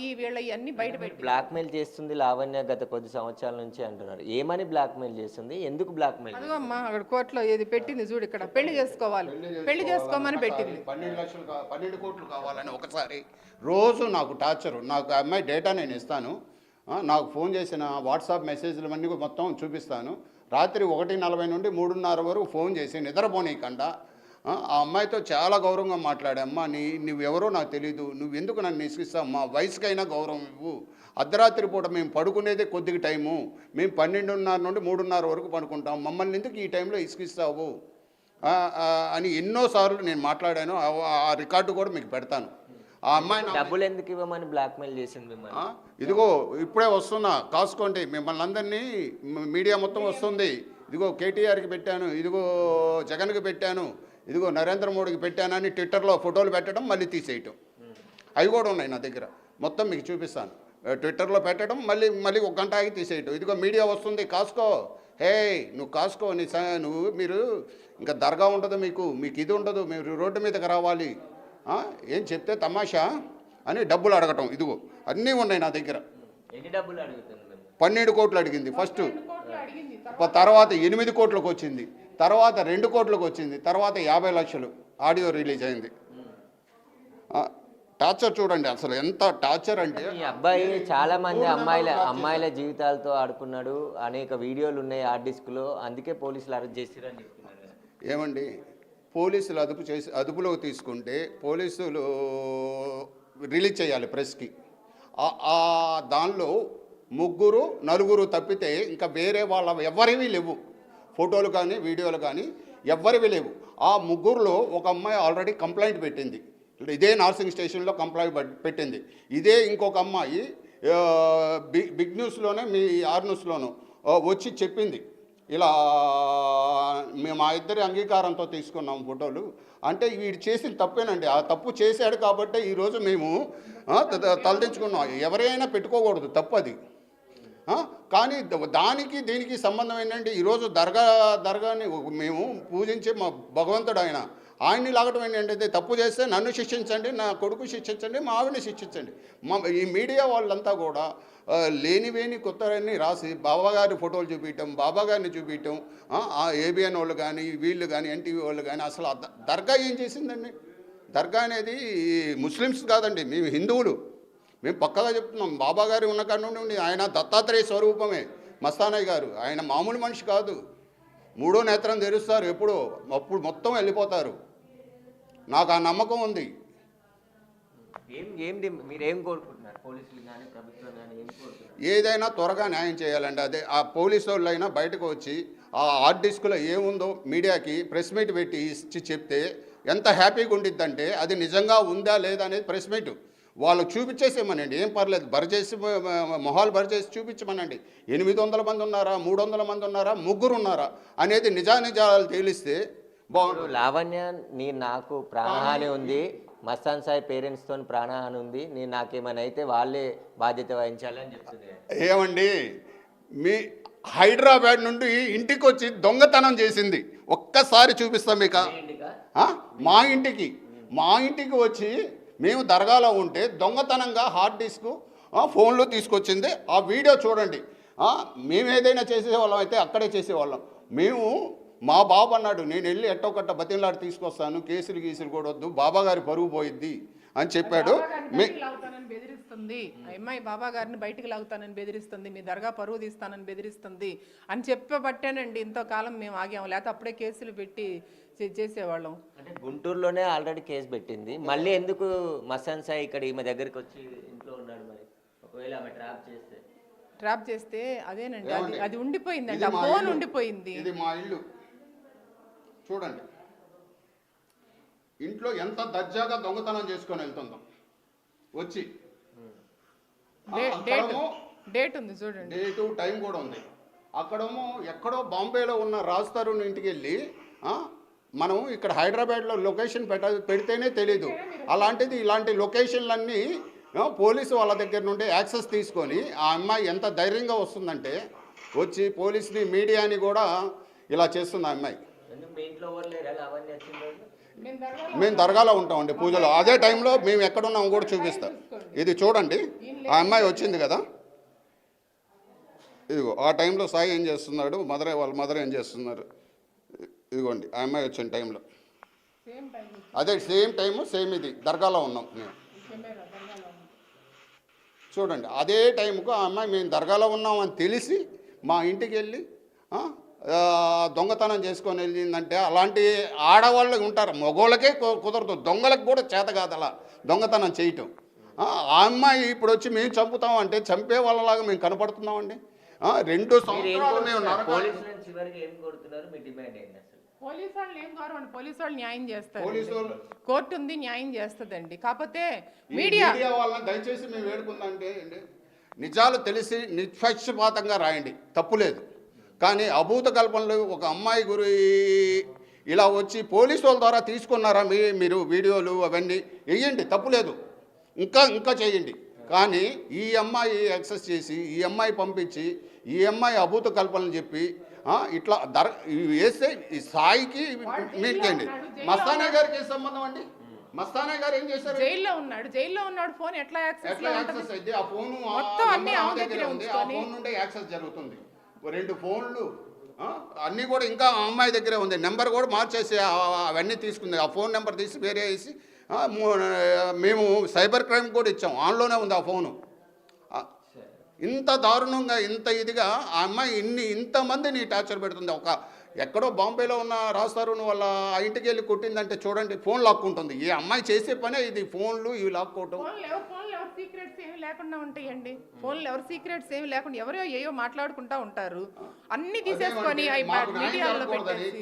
ఈ వీళ్ళ ఇవన్నీ బయట పెట్టి బ్లాక్మెయిల్ చేస్తుంది లావణ్య గత కొద్ది సంవత్సరాల నుంచి అంటున్నారు. ఏమని బ్లాక్మెయిల్ చేస్తుంది, ఎందుకు బ్లాక్మెయిల్? అదిగో అమ్మా అక్కడ కోర్టులో ఏది పెట్టింది చూడు, ఇక్కడ పెళ్లి చేసుకోవాలి, పెళ్లి చేసుకోమని పెట్టింది. 12 లక్షలు 12 కోట్లు కావాలని ఒకసారి రోజు నాకు టార్చరు. నాకు అమ్మాయి డేటా నేను ఇస్తాను, నాకు ఫోన్ చేసిన వాట్సాప్ మెసేజ్లు అన్నీ మొత్తం చూపిస్తాను. రాత్రి 1:40 నుండి 3:30 వరకు ఫోన్ చేసి నిద్రపోనీయకుండా ఆ అమ్మాయితో చాలా గౌరవంగా మాట్లాడా. అమ్మా నువ్వెవరో నాకు తెలీదు, నువ్వెందుకు నన్ను నిశ్చిస్తావు, మా వయసుకైనా గౌరవం ఇవ్వు. అర్ధరాత్రి పూట మేము పడుకునేదే కొద్దిగా టైము, మేము 12:30 నుండి 3:30 వరకు పడుకుంటాం, మమ్మల్ని ఎందుకు ఈ టైంలో ఇసుకిస్తావు అని ఎన్నోసార్లు నేను మాట్లాడాను. ఆ రికార్డు కూడా మీకు పెడతాను. ఆ అమ్మాయి డబ్బులు ఎందుకు ఇవ్వమని బ్లాక్మెయిల్ చేసింది మిమ్మల్ని? ఇదిగో ఇప్పుడే వస్తున్నా, కాసుకోండి, మిమ్మల్ని అందరినీ మీడియా మొత్తం వస్తుంది. ఇదిగో కేటీఆర్కి పెట్టాను, ఇదిగో జగన్కి పెట్టాను, ఇదిగో నరేంద్ర మోడీకి పెట్టానని ట్విట్టర్లో ఫోటోలు పెట్టడం, మళ్ళీ తీసేయటం, అవి కూడా ఉన్నాయి నా దగ్గర. మొత్తం మీకు చూపిస్తాను. ట్విట్టర్లో పెట్టడం, మళ్ళీ 1 గంట ఆగి తీసేయటం. ఇదిగో మీడియా వస్తుంది, కాసుకో, హే నువ్వు కాసుకో, మీరు ఇంకా దర్గా ఉండదు, మీకు ఇది ఉండదు, మీరు రోడ్డు మీదకి రావాలి, ఏం చెప్తే తమాషా అని డబ్బులు అడగటం. ఇదిగో అన్నీ ఉన్నాయి నా దగ్గర. ఎన్ని డబ్బులు అడుగుతుంది? 12 కోట్లు అడిగింది ఫస్ట్, తర్వాత 8 కోట్లకు వచ్చింది, తర్వాత 2 కోట్లకు వచ్చింది, తర్వాత 50 లక్షలు ఆడియో రిలీజ్ అయింది. టార్చర్ చూడండి, అసలు ఎంత టార్చర్ అంటే. ఈ అబ్బాయి చాలా మంది అమ్మాయిల జీవితాలతో ఆడుకున్నాడు, అనేక వీడియోలు ఉన్నాయి హార్డ్ డిస్క్లో, అందుకే పోలీసులు అరెస్ట్ చేసిరని చెప్తున్నారు. ఏమండి, పోలీసులు అదుపులోకి తీసుకుంటే పోలీసులు రిలీజ్ చేయాలి ప్రెస్కి. దానిలో 3, 4 తప్పితే ఇంకా వేరే వాళ్ళ ఎవరివి లేవు, ఫోటోలు కానీ వీడియోలు కానీ ఎవరివి లేవు. ఆ 3లో ఒక అమ్మాయి ఆల్రెడీ కంప్లైంట్ పెట్టింది, ఇదే నార్సింగ్ స్టేషన్లో కంప్లైంట్ పెట్టింది. ఇదే ఇంకొక అమ్మాయి బిగ్ న్యూస్లోనే, మీ ఆర్ న్యూస్లోనూ వచ్చి చెప్పింది, ఇలా మేము మా ఇద్దరి అంగీకారంతో తీసుకున్నాం ఫోటోలు అంటే. వీడు చేసిన తప్పేనండి, ఆ తప్పు చేశాడు కాబట్టి ఈరోజు మేము తలదించుకున్నాం. ఎవరైనా పెట్టుకోకూడదు, తప్పది. కానీ దానికి దీనికి సంబంధం ఏంటంటే, ఈరోజు దర్గాని మేము పూజించే మా భగవంతుడు ఆయన్ని లాగటం ఏంటంటే, తప్పు చేస్తే నన్ను శిక్షించండి, నా కొడుకు శిక్షించండి, మా ఆవిడని శిక్షించండి. ఈ మీడియా వాళ్ళంతా కూడా లేనివేని కొత్తవన్నీ రాసి బాబాగారి ఫోటోలు చూపించటం, బాబాగారిని చూపించటం, ఏబిఎన్ వాళ్ళు కానీ వీళ్ళు కానీ ఎన్టీవీ వాళ్ళు కానీ. అసలు దర్గా ఏం చేసిందండి? దర్గా అనేది ముస్లిమ్స్ కాదండి, మేము హిందువులు, మేము పక్కగా చెప్తున్నాం. బాబాగారి ఉన్న కాడ నుండి ఆయన దత్తాత్రేయ స్వరూపమే మస్తానయ్య గారు. ఆయన మామూలు మనిషి కాదు. 3వ నేత్రం తెరుస్తారు ఎప్పుడో, అప్పుడు మొత్తం వెళ్ళిపోతారు. నాకు ఆ నమ్మకం ఉంది. మీరేం కోరుకుంటున్నారు? పోలీసులు కానీ ప్రభుత్వం కానీ ఏం కోరుకుంటున్నారు? ఏదైనా త్వరగా న్యాయం చేయాలండి. అదే ఆ పోలీసు వాళ్ళైనా బయటకు వచ్చి ఆ హార్డ్ డిస్క్లో ఏముందో మీడియాకి ప్రెస్ మీట్ పెట్టి ఇచ్చి చెప్తే ఎంత హ్యాపీగా ఉండిద్దంటే, అది నిజంగా ఉందా లేదా అనేది ప్రెస్ మీట్ వాళ్ళు చూపించేసేమనండి, ఏం పర్లేదు, బరిచేసి మొహాలు బరిచేసి చూపించమనండి. 800 మంది ఉన్నారా, 300 మంది ఉన్నారా, 3 ఉన్నారా అనేది నిజాలు తేలిస్తే బాగుంటుంది. లావణ్య, నాకు ప్రాణహాని ఉంది, మస్తాన్ సాయి పేరెంట్స్తో ప్రాణహాని ఉంది, నాకేమైనా అయితే వాళ్ళే బాధ్యత వహించాలని చెప్తుంది. ఏమండి, మీ హైదరాబాద్ నుండి ఇంటికి వచ్చి దొంగతనం చేసింది ఒక్కసారి చూపిస్తాం మీకు. మా ఇంటికి వచ్చి మేము దర్గాలో ఉంటే దొంగతనంగా హార్డ్ డిస్క్ ఫోన్లో తీసుకొచ్చింది. ఆ వీడియో చూడండి. మేము ఏదైనా చేసేవాళ్ళం అయితే అక్కడే చేసేవాళ్ళం. మేము మా బాబు అన్నాడు, నేను వెళ్ళి ఎట్టొకట్ట బతిలాడి తీసుకొస్తాను, కేసులు కూడా వద్దు, బాబా గారి పరువు పోయిద్ది అని చెప్పాడు. బెదిరిస్తుంది అమ్మాయి, బాబా గారిని బయటికి లాగుతానని బెదిరిస్తుంది, మీ దర్గా పరువు తీస్తానని బెదిరిస్తుంది అని చెప్పబట్టేనండి ఇంతకాలం మేము ఆగాము, లేకపోతే అప్పుడే కేసులు పెట్టి చేసేవాళ్ళం. అంటే గుంటూరులోనే ఆల్రెడీ కేసు పెట్టింది, మళ్ళీ ఎందుకు మస్తాన్ సాయి ఇక్కడ ఈమె దగ్గరికి వచ్చి ఇంట్లో ఉన్నాడు? మరి ఒకవేళ ఆమె ట్రాప్ చేస్తే అదేనండి, అది ఉండిపోయిందండి, ఆ ఫోన్ ఉండిపోయింది. ఇది మా ఇల్లు చూడండి, ఇంట్లో ఎంత దర్జాగా దొంగతనం చేసుకొని వెళ్తుందో వచ్చి. డేట్ ఉంది చూడండి, డేటు టైం కూడా ఉంది. అక్కడేమో ఎక్కడో బాంబేలో ఉన్న రాజ్ తరుణ్ ఇంటికి వెళ్ళి మనం ఇక్కడ హైదరాబాద్లో లొకేషన్ పెడితేనే తెలీదు. అలాంటిది ఇలాంటి లొకేషన్లన్నీ పోలీసు వాళ్ళ దగ్గర నుండి యాక్సెస్ తీసుకొని ఆ అమ్మాయి ఎంత ధైర్యంగా వస్తుందంటే, వచ్చి పోలీసుని మీడియాని కూడా ఇలా చేస్తుంది ఆ అమ్మాయి. మేము దర్గాలో ఉంటామండి పూజలో. అదే టైంలో మేము ఎక్కడున్నాము కూడా చూపిస్తాం. ఇది చూడండి, ఆ అమ్మాయి వచ్చింది కదా, ఇదిగో ఆ టైంలో సాయి ఏం చేస్తున్నాడు, వాళ్ళ మదర్ ఏం చేస్తున్నారు, ఇదిగోండి ఆ అమ్మాయి వచ్చిన టైంలో. అదే సేమ్ టైము సేమ్ ఇది దర్గాలో ఉన్నాం మేము. చూడండి అదే టైంకు ఆ అమ్మాయి మేము దర్గాలో ఉన్నామని తెలిసి మా ఇంటికి వెళ్ళి దొంగతనం చేసుకొని వెళ్ళిందంటే, అలాంటి ఆడవాళ్ళు ఉంటారు, మగోళ్ళకే కుదరదు, దొంగలకు కూడా చేత కాదు అలా దొంగతనం చేయటం. ఆ అమ్మాయి ఇప్పుడు వచ్చి మేము చంపుతాం అంటే చంపే వాళ్ళలాగా మేము కనపడుతున్నామండి. 2 సంవత్సరాలు మేము పోలీసు వాళ్ళు ఏం గౌరవం, పోలీసు వాళ్ళు న్యాయం చేస్తారు, కోర్టు ఉంది న్యాయం చేస్తుందండి. కాకపోతే మీడియా వాళ్ళని దయచేసి మేము వేడుకుందంటే నిజాలు తెలిసి నిష్పక్షపాతంగా రాయండి, తప్పులేదు. కానీ అభూత కల్పనలు ఒక అమ్మాయి ఇలా వచ్చి పోలీసు వాళ్ళ ద్వారా తీసుకున్నారా మీరు వీడియోలు అవన్నీ వేయండి, తప్పులేదు, ఇంకా చేయండి. కానీ ఈ అమ్మాయి యాక్సెస్ చేసి ఈ అమ్మాయి పంపించి ఈ అమ్మాయి అభూత కల్పనలు చెప్పి ఇట్లా వేస్తే ఈ సాయికి మీకేంటి మస్తానా గారికి ఏ సంబంధం అండి? మస్తానా గారు ఏం చేశారు? జైల్లో ఉన్నాడు. ఫోన్ ఎట్లా యాక్సెస్ అయితే ఆ ఫోన్ నుండే యాక్సెస్ జరుగుతుంది. 2 ఫోన్లు అన్నీ కూడా ఇంకా ఆ అమ్మాయి దగ్గరే ఉంది. నెంబర్ కూడా మార్చేసి అవన్నీ తీసుకుంది. ఆ ఫోన్ నెంబర్ తీసి వేరే వేసి మేము సైబర్ క్రైమ్ కూడా ఇచ్చాం, ఆన్లోనే ఉంది ఆ ఫోను. ఇంత దారుణంగా ఇంత ఇదిగా ఆ అమ్మాయి ఇంతమందిని టార్చర్ పెడుతుంది. ఎక్కడో బాంబేలో ఉన్న రాస్తారుని వాళ్ళ ఆ ఇంటికి వెళ్ళి కొట్టిందంటే చూడండి, ఫోన్ లాక్కుంటుంది. ఈ అమ్మాయి చేసే పనే ఇది, ఫోన్లు ఇవి లాక్కోవటం. సీక్రెట్స్ ఏమి లేకుండా ఉంటాయండి, ఫోన్లు ఎవరు సీక్రెట్స్ ఏమి లేకుండా ఎవరో ఏయో మాట్లాడుకుంటా ఉంటారు, అన్ని తీసేసుకొని మీడియాలో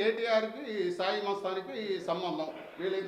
కేటీఆర్కి సాయి మస్తానికి సంబంధం వీళ్ళిద్దరు